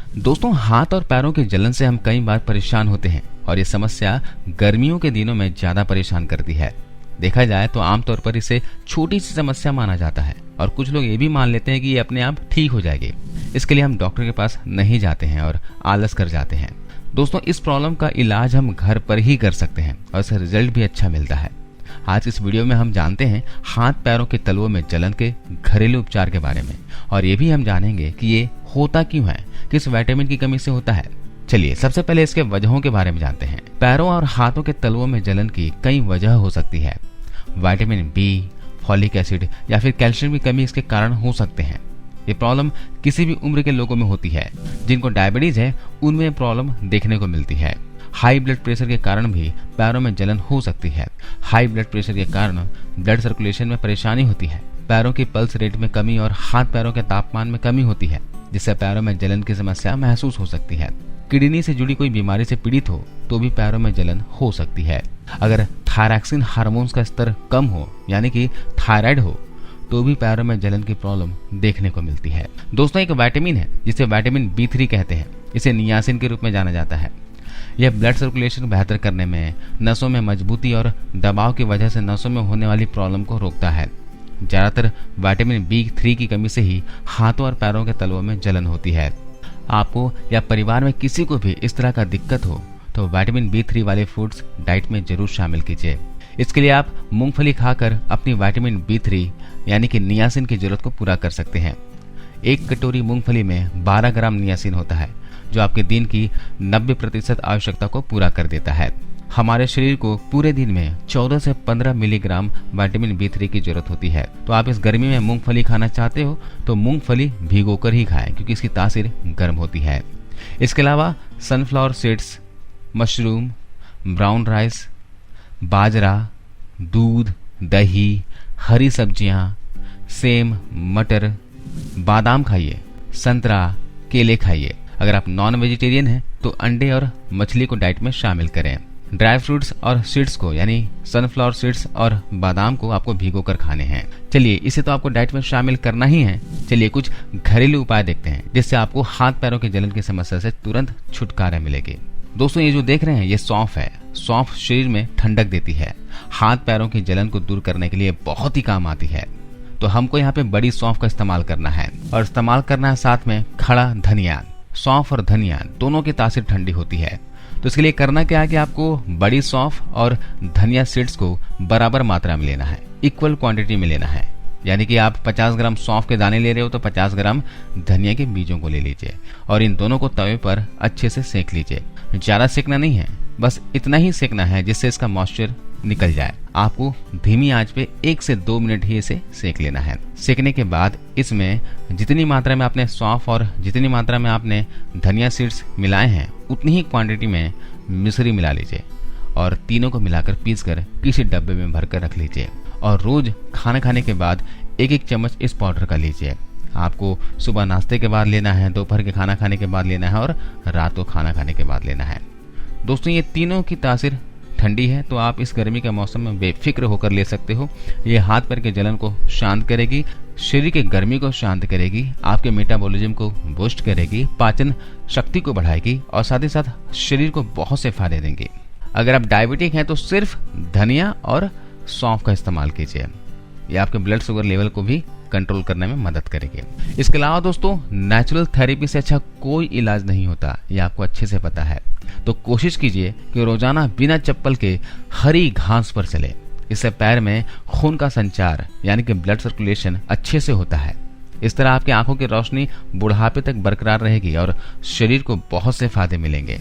दोस्तों, हाथ और पैरों की जलन से हम कई बार परेशान होते हैं और ये समस्या गर्मियों के दिनों में ज्यादा परेशान करती है। देखा जाए तो आमतौर पर इसे छोटी सी समस्या माना जाता है और कुछ लोग ये भी मान लेते हैं कि ये अपने आप ठीक हो जाएगी। इसके लिए हम डॉक्टर के पास नहीं जाते हैं और आलस कर जाते हैं। दोस्तों, इस प्रॉब्लम का इलाज हम घर पर ही कर सकते हैं और इसका रिजल्ट भी अच्छा मिलता है। आज इस वीडियो में हम जानते हैं हाथ पैरों के तलवों में जलन के घरेलू उपचार के बारे में और ये भी हम जानेंगे कि ये होता क्यों है, किस विटामिन की कमी से होता है। चलिए सबसे पहले इसके वजहों के बारे में जानते हैं। पैरों और हाथों के तलवों में जलन की कई वजह हो सकती है। विटामिन बी, फॉलिक एसिड या फिर कैल्शियम की कमी इसके कारण हो सकते हैं। ये प्रॉब्लम किसी भी उम्र के लोगों में होती है। जिनको डायबिटीज है उनमें प्रॉब्लम देखने को मिलती है। हाई ब्लड प्रेशर के कारण भी पैरों में जलन हो सकती है। हाई ब्लड प्रेशर के कारण ब्लड सर्कुलेशन में परेशानी होती है। पैरों की पल्स रेट में कमी और हाथ पैरों के तापमान में कमी होती है, जिससे पैरों में जलन की समस्या महसूस हो सकती है। किडनी से जुड़ी कोई बीमारी से पीड़ित हो तो भी पैरों में जलन हो सकती है। अगर थायरॉक्सिन हार्मोन्स का स्तर कम हो, यानी कि थायराइड हो, तो भी पैरों में जलन की प्रॉब्लम देखने को मिलती है। दोस्तों, एक विटामिन है जिसे विटामिन B3 कहते हैं। इसे नियासिन के रूप में जाना जाता है। यह ब्लड सर्कुलेशन बेहतर करने में, नसों में मजबूती और दबाव की वजह से नसों में होने वाली प्रॉब्लम को रोकता है। ज्यादातर विटामिन B3 की कमी से ही हाथों और पैरों के तलवों में जलन होती है। आपको या परिवार में किसी को भी इस तरह का दिक्कत हो तो विटामिन B3 वाले फूड्स डाइट में जरूर शामिल कीजिए। इसके लिए आप मूंगफली खाकर अपनी विटामिन B3 यानी कि नियासिन की जरूरत को पूरा कर सकते हैं। एक कटोरी मूंगफली में 12 ग्राम नियासिन होता है, जो आपके दिन की 90% आवश्यकता को पूरा कर देता है। हमारे शरीर को पूरे दिन में 14 से 15 मिलीग्राम विटामिन B3 की जरूरत होती है। तो आप इस गर्मी में मूंगफली खाना चाहते हो तो मूंगफली भिगोकर ही खाएं, क्योंकि इसकी तासीर गर्म होती है। इसके अलावा sunflower seeds, mushroom, brown rice, बाजरा, दूध, दही, हरी सब्जियां, सेम, मटर, बादाम खाइए, संतरा, केले खाइए। अगर आप नॉन वेजिटेरियन हैं तो अंडे और मछली को डाइट में शामिल करें। ड्राई फ्रूट्स और सीड्स को, यानी सनफ्लावर सीड्स और बादाम को आपको भिगोकर खाने हैं। चलिए, इसे तो आपको डाइट में शामिल करना ही है। चलिए कुछ घरेलू उपाय देखते हैं जिससे आपको हाथ पैरों की जलन की समस्या से तुरंत छुटकारा मिलेगी। दोस्तों, ये जो देख रहे हैं ये सौंफ है। सौंफ शरीर में ठंडक देती है। हाथ पैरों की जलन को दूर करने के लिए बहुत ही काम आती है। तो हमको यहाँ पे बड़ी सौंफ का इस्तेमाल करना है और इस्तेमाल करना है साथ में खड़ा धनिया। सौंफ और धनिया दोनों की तासीर ठंडी होती है। तो इसके लिए करना क्या है कि आपको बड़ी सौंफ और धनिया सीड्स को बराबर मात्रा में लेना है, इक्वल क्वांटिटी में लेना है। यानी कि आप 50 ग्राम सौंफ के दाने ले रहे हो तो 50 ग्राम धनिया के बीजों को ले लीजिए और इन दोनों को तवे पर अच्छे से सेक लीजिए। ज्यादा सेकना नहीं है, बस इतना ही सेकना है जिससे इसका मॉइस्चर निकल जाए। आपको धीमी आंच पे 1 से 2 मिनट ही इसे सेक लेना है। सेकने के बाद इसमें जितनी मात्रा में आपने सौंफ और जितनी मात्रा में आपने धनिया सीड्स मिलाए हैं उतनी ही क्वांटिटी में मिश्री मिला लीजिए और तीनों को मिलाकर पीसकर किसी डब्बे में भरकर रख लीजिए और रोज खाना खाने के बाद 1-1 चम्मच इस पाउडर का लीजिए। आपको सुबह नाश्ते के बाद लेना है, दोपहर के खाना खाने के बाद लेना है और रात को खाना खाने के बाद लेना है। दोस्तों, ये तीनों की तासीर ठंडी है तो आप इस गर्मी के मौसम में बेफिक्र होकर ले सकते हो। ये हाथ पैर के जलन को शांत करेगी, शरीर के गर्मी को शांत करेगी, आपके मेटाबॉलिज्म को बूस्ट करेगी, पाचन शक्ति को बढ़ाएगी और साथ ही साथ शरीर को बहुत से फायदे देंगे। अगर आप डायबिटिक हैं तो सिर्फ धनिया और सौंफ का इस्तेमाल कीजिए। ये आपके ब्लड शुगर लेवल को भी कंट्रोल करने में मदद करेगी। इसके अलावा दोस्तों, नेचुरल थेरेपी से अच्छा कोई इलाज नहीं होता, ये आपको अच्छे से पता है। तो कोशिश कीजिए कि रोजाना बिना चप्पल के हरी घास पर चले। इससे पैर में खून का संचार यानी कि ब्लड सर्कुलेशन अच्छे से होता है। इस तरह आपकी आंखों की रोशनी बुढ़ापे तक बरकरार रहेगी और शरीर को बहुत से फायदे मिलेंगे।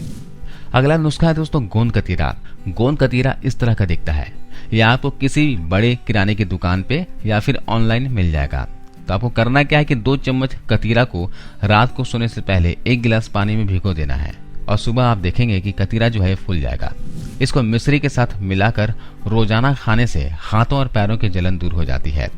अगला नुस्खा है दोस्तों गोंद कतीरा। गोंद कतीरा इस तरह का दिखता है। यह आपको किसी बड़े किराने की दुकान पे या फिर ऑनलाइन मिल जाएगा। तो आपको करना क्या है कि 2 चम्मच कतीरा को रात को सोने से पहले 1 गिलास पानी में भिगो देना है और सुबह आप देखेंगे कि कतीरा जो है फूल जाएगा। इसको मिश्री के साथ मिलाकर रोजाना खाने से हाथों और पैरों की जलन दूर हो जाती है।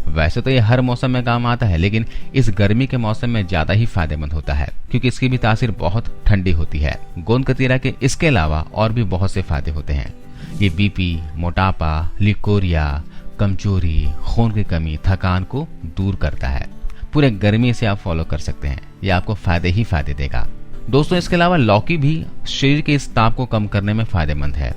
वैसे तो ये हर मौसम में काम आता है, लेकिन इस गर्मी के मौसम में ज्यादा ही फायदेमंद होता है क्योंकि इसकी भी तासीर बहुत ठंडी होती है। गोंद कतीरा के इसके अलावा और भी बहुत से फायदे होते हैं। ये बीपी, मोटापा, लिकोरिया, कमजोरी, खून की कमी, थकान को दूर करता है। पूरे गर्मी से आप फॉलो कर सकते हैं, ये आपको फायदे ही फायदे देगा। दोस्तों इसके अलावा लौकी भी शरीर के इस ताप को कम करने में फायदेमंद है।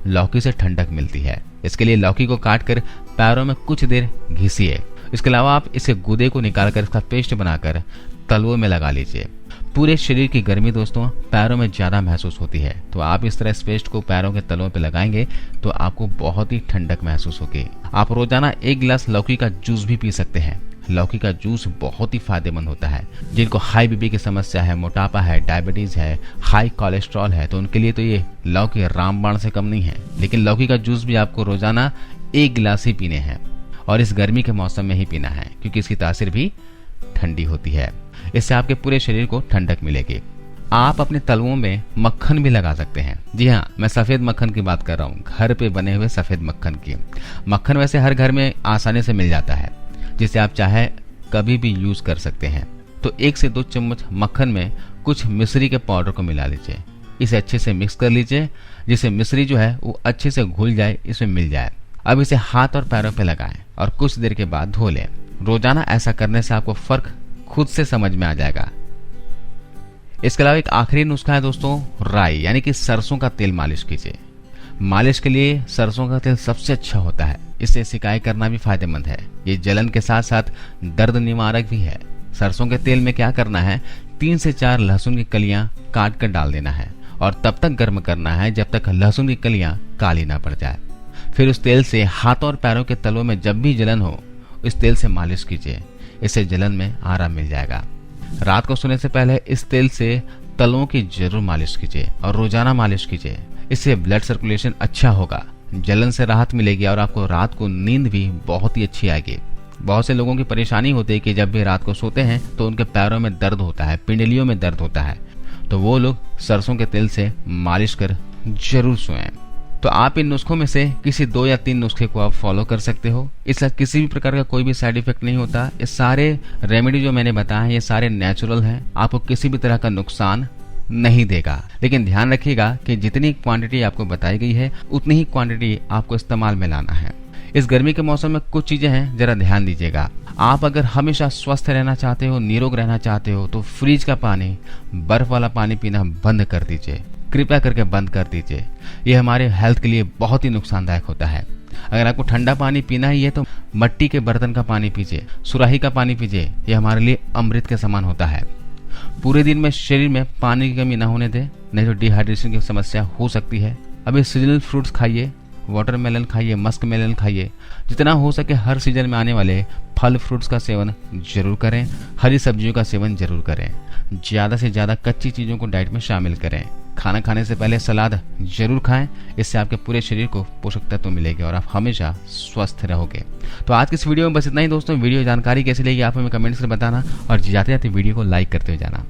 लौकी से ठंडक मिलती है। इसके लिए लौकी को काटकर पैरों में कुछ देर घिसिए। इसके अलावा आप इसे गूदे को निकालकर इसका पेस्ट बनाकर तलवों में लगा लीजिए। पूरे शरीर की गर्मी दोस्तों पैरों में ज्यादा महसूस होती है, तो आप इस तरह इस पेस्ट को पैरों के तलवों पे लगाएंगे तो आपको बहुत ही ठंडक महसूस होगी। आप रोजाना 1 गिलास लौकी का जूस भी पी सकते हैं। लौकी का जूस बहुत ही फायदेमंद होता है। जिनको हाई बीपी की समस्या है, मोटापा है, डायबिटीज है, हाई कोलेस्ट्रॉल है, तो उनके लिए तो ये लौकी रामबाण से कम नहीं है। लेकिन लौकी का जूस भी आपको रोजाना 1 गिलास ही पीने हैं और इस गर्मी के मौसम में ही पीना है, क्योंकि इसकी तासीर भी ठंडी होती है। इससे आपके पूरे शरीर को ठंडक मिलेगी। आप अपने तलवों में मक्खन भी लगा सकते हैं। जी हाँ, मैं सफेद मक्खन की बात कर रहा हूँ, घर पे बने हुए सफेद मक्खन की। मक्खन वैसे हर घर में आसानी से मिल जाता है, जिसे आप चाहे कभी भी यूज कर सकते हैं। तो 1 से 2 चम्मच मक्खन में कुछ मिश्री के पाउडर को मिला लीजिए। इसे अच्छे से मिक्स कर लीजिए, जिससे मिश्री जो है वो अच्छे से घुल जाए, इसमें मिल जाए। अब इसे हाथ और पैरों पे लगाएं और कुछ देर के बाद धो लें। रोजाना ऐसा करने से आपको फर्क खुद से समझ में आ जाएगा। इसके अलावा एक आखिरी नुस्खा है दोस्तों, राई यानी कि सरसों का तेल मालिश कीजिए। मालिश के लिए सरसों का तेल सबसे अच्छा होता है। इससे सिकाई करना भी फायदेमंद है। ये जलन के साथ साथ दर्द निवारक भी है। सरसों के तेल में क्या करना है, 3 से 4 लहसुन की कलियां काट कर डाल देना है और तब तक गर्म करना है जब तक लहसुन की कलियां काली ना पड़ जाए। फिर उस तेल से हाथों और पैरों के तलों में जब भी जलन हो, इस तेल से मालिश कीजिए। इससे जलन में आराम मिल जाएगा। रात को सोने से पहले इस तेल से तलों की जरूर मालिश कीजिए और रोजाना मालिश कीजिए। इससे ब्लड सर्कुलेशन अच्छा होगा, जलन से राहत मिलेगी और आपको रात को नींद भी बहुत ही अच्छी आएगी। बहुत से लोगों की परेशानी होती है कि जब भी रात को सोते हैं तो उनके पैरों में दर्द होता है, पिंडलियों में दर्द होता है, तो वो लोग सरसों के तेल से मालिश कर जरूर सोएं। तो आप इन नुस्खों में से किसी 2 या 3 नुस्खे को आप फॉलो कर सकते हो। इसका किसी भी प्रकार का कोई भी साइड इफेक्ट नहीं होता। ये सारे रेमेडी जो मैंने बताया ये सारे नेचुरल हैं, आपको किसी भी तरह का नुकसान नहीं देगा। लेकिन ध्यान रखिएगा कि जितनी क्वांटिटी आपको बताई गई है उतनी ही क्वांटिटी आपको इस्तेमाल में लाना है। इस गर्मी के मौसम में कुछ चीजें हैं, जरा ध्यान दीजिएगा। आप अगर हमेशा स्वस्थ रहना चाहते हो, निरोग रहना चाहते हो, तो फ्रिज का पानी, बर्फ वाला पानी पीना बंद कर दीजिए। कृपया करके बंद कर दीजिए। यह हमारे हेल्थ के लिए बहुत ही नुकसानदायक होता है। अगर आपको ठंडा पानी पीना ही है तो मिट्टी के बर्तन का पानी पीजिए, सुराही का पानी पीजिए। यह हमारे लिए अमृत के समान होता है। पूरे दिन में शरीर में पानी की कमी न होने दे, नहीं तो डिहाइड्रेशन की समस्या हो सकती है। अभी सीजनल फ्रूट्स खाइए, वाटरमेलन खाइए, मस्क मेलन खाइए। जितना हो सके हर सीजन में आने वाले फल फ्रूट्स का सेवन जरूर करें। हरी सब्जियों का सेवन जरूर करें। ज्यादा से ज्यादा कच्ची चीजों को डाइट में शामिल करें। खाना खाने से पहले सलाद जरूर खाएं। इससे आपके पूरे शरीर को पोषक तत्व मिलेंगे और आप हमेशा स्वस्थ रहोगे। तो आज की इस वीडियो में बस इतना ही दोस्तों। वीडियो जानकारी कैसी लगी आप हमें कमेंट्स में बताना और जाते जाते वीडियो को लाइक करते हुए जाना।